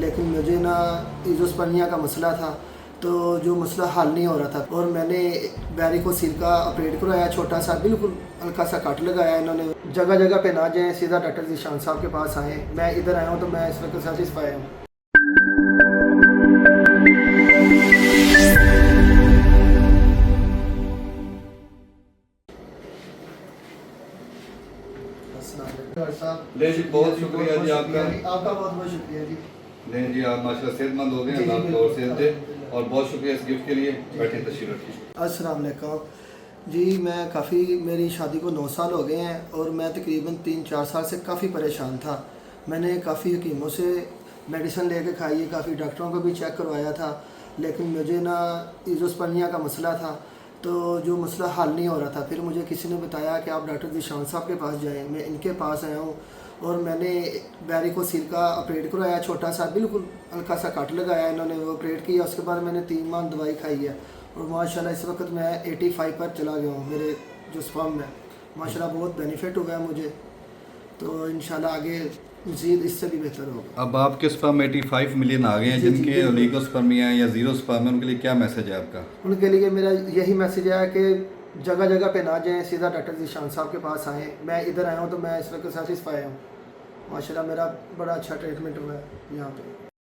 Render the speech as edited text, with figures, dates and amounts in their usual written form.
लेकिन मुझे ना इज़ोस्पर्मिया का मसला था, तो जो मसला हल नहीं हो रहा था और मैंने वैरिकोसील का ऑपरेट करवाया, छोटा सा बिल्कुल हल्का सा कट लगाया। इन्होंने जगह जगह पे ना जाएं, सीधा डॉक्टर ज़ीशान साहब के पास आएँ। मैं इधर आया हूँ तो मैं इस वक्त सेटिस्फाई हूँ। ले जी, बहुत शुक्रिया जी आपका बहुत बहुत शुक्रिया जी। नहीं जी, आप माशाल्लाह सेहतमंद हो गए, अल्लाह आपको और सेहत दे। और बहुत शुक्रिया इस गिफ्ट के लिए। बैठे तशरीफ रखिए। अस्सलाम वालेकुम जी। मैं काफ़ी, मेरी शादी को 9 साल हो गए हैं और मैं तकरीबन 3-4 साल से काफ़ी परेशान था। मैंने काफ़ी हकीमों से मेडिसिन लेके खाई है, काफ़ी डॉक्टरों को भी चेक करवाया था, लेकिन मुझे ना इज़ोस्पर्मिया का मसला था, तो जो मसला हल नहीं हो रहा था। फिर मुझे किसी ने बताया कि आप डॉक्टर ज़ीशान साहब के पास जाएँ। मैं इनके पास आया हूँ और मैंने वैरिकोसील का ऑपरेट करवाया, छोटा सा बिल्कुल हल्का सा कट लगाया। इन्होंने वो ऑपरेट किया, उसके बाद मैंने 3 माह दवाई खाई है और माशाल्लाह इस वक्त मैं 85 पर चला गया हूँ। मेरे जो स्पर्म है माशाल्लाह बहुत बेनिफिट हुआ है मुझे, तो इंशाल्लाह आगे मज़ीद इससे भी बेहतर होगा। अब आपके स्पर्म 85 मिलियन आ गए हैं, जी, जी, जिनके बिल्कुल। ओलिगोस्पर्मिया या जीरो स्पर्म है, उनके लिए क्या मैसेज है आपका? उनके लिए मेरा यही मैसेज है कि जगह जगह पे ना जाएं, सीधा डॉक्टर ज़ीशान साहब के पास आएँ। मैं इधर आया हूँ तो मैं इस वक्त सेटिस्फाई हूँ। माशाल्लाह मेरा बड़ा अच्छा ट्रीटमेंट हुआ है यहाँ पे।